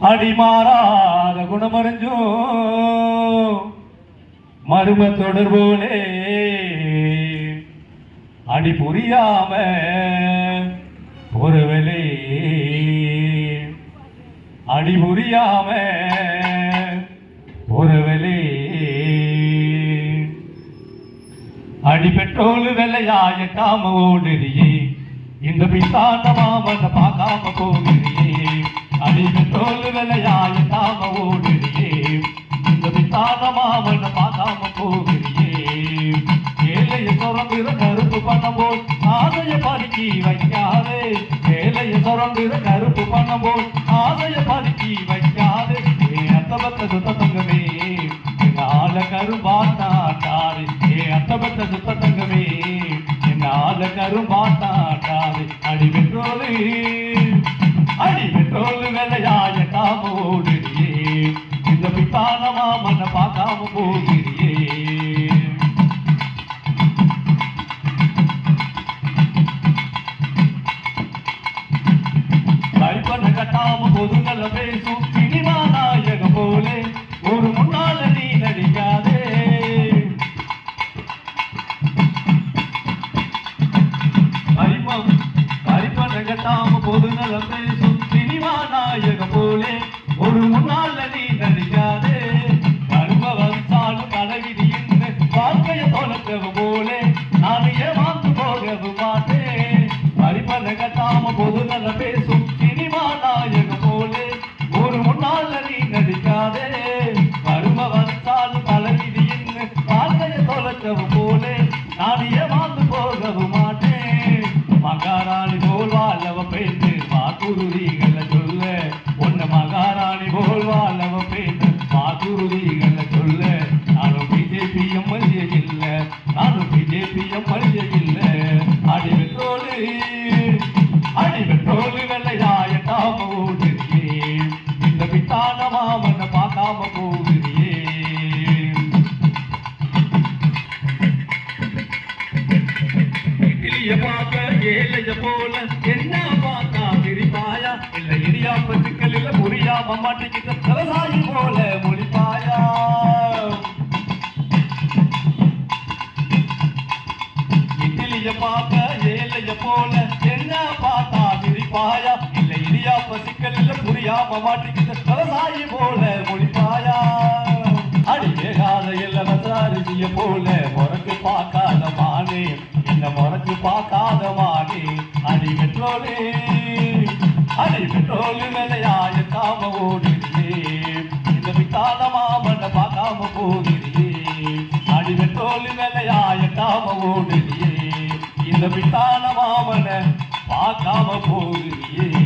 அடிமாறாத குணமறிஞ்சோ மரும தொடர்போலே அடி புரியாம ஒருவலே அடி புரியாம ஒருவலே அடி பெட்ரோல் விலையாய காம ஓடுறியே இந்த பித்தாண்ட மாமன பார்க்காம போகிறியே அடி பெட்ரோல் விலையாய காம ஓடுறியே இந்த பித்தாண்ட மாமன பார்க்காம போகிறியே ஏழைய சுரந்திர கருப்பு பணம் போல் ஆசைய பதுக்கி வைக்காதே ஏழைய சுரந்திர கருப்பு பணம் போல் ஆசைய பதுக்கி வைக்காதே அத்தபத்த சுத்த தங்கமே எங்க ஆள கரும்பாட்டாட்டாரு அத்தபத்த சுத்த தங்கமே எங்க ஆள கரும்பாட்டாட்டாரு அடி பெட்ரோலு விலையாய காம ஓடுறியே இந்த பித்தான மாமன பார்க்காம போகிறியே கைப்பன கட்டாம பொதுநல பேசும் சினிமா நாயக போலே ஒரு முன்னால நீ நடிக்காதே கைப்பன கட்டாம பொதுநல பேசும் சினிமா நாயக போலே ஒரு முன்னால நீ நடிக்காதே கரும வந்தாலும் கனவிதி என்று வாழ்க்கைய தொலைத்தவ போலே நான் ஏமாந்து போகவு மாட்டேன் கைப்பன கட்டாம பொதுநல பேசும் சினிமா நாயக போலே ஒரு முன்னால நீ நடிக்காதே கரும வந்தாலும் கனவிதி என்று வாழ்க்கைய தொலைத்தவ போலே நான் ஏமாந்து போகவு மாட்டேன் மகாராணி போல் வாழவ பேசு வாக்குறுதிகளை சொல்ல உன்ன மகாராணி போல் வாழவ பேசு வாக்குறுதிகளை சொல்ல நானும் பிஜேபி எம்எல்ஏ இல்ல நானும் பிஜேபி எம்எல்ஏ இல்ல அடி பெட்ரோலு வெள்ளையாய காம ஓடுறியே இந்த பித்தான மாமன பார்க்காம போகிறியே பார்க்க ஏழைய போல என்ன பார்த்தா சிரிப்பாயா இல்ல இடியாப்ப சிக்கல் இல்ல புரியாம மாட்டிக்கிட்ட தலசாயி போல மொழிப்பாயா இட்லிய பார்க்க ஏழைய போல என்ன பார்த்தா சிரிப்பாயா இல்ல இடியாப்ப சிக்கல் இல்ல புரியாம மாட்டிக்கிட்ட தலசாயி போல மொழிப்பாயா அடி வேகாத இளவரசிய போல முறைக்கு பார்க்காத மானே என்ன முறைக்கு பார்க்காத மானே அடி பெட்ரோலு விலையாய காம ஓடுறியே இந்த பித்தான மாமன பார்க்காம போகிறியே அடி பெட்ரோலு விலையாய காம ஓடுறியே இந்த பித்தான மாமன பார்க்காம போகிறியே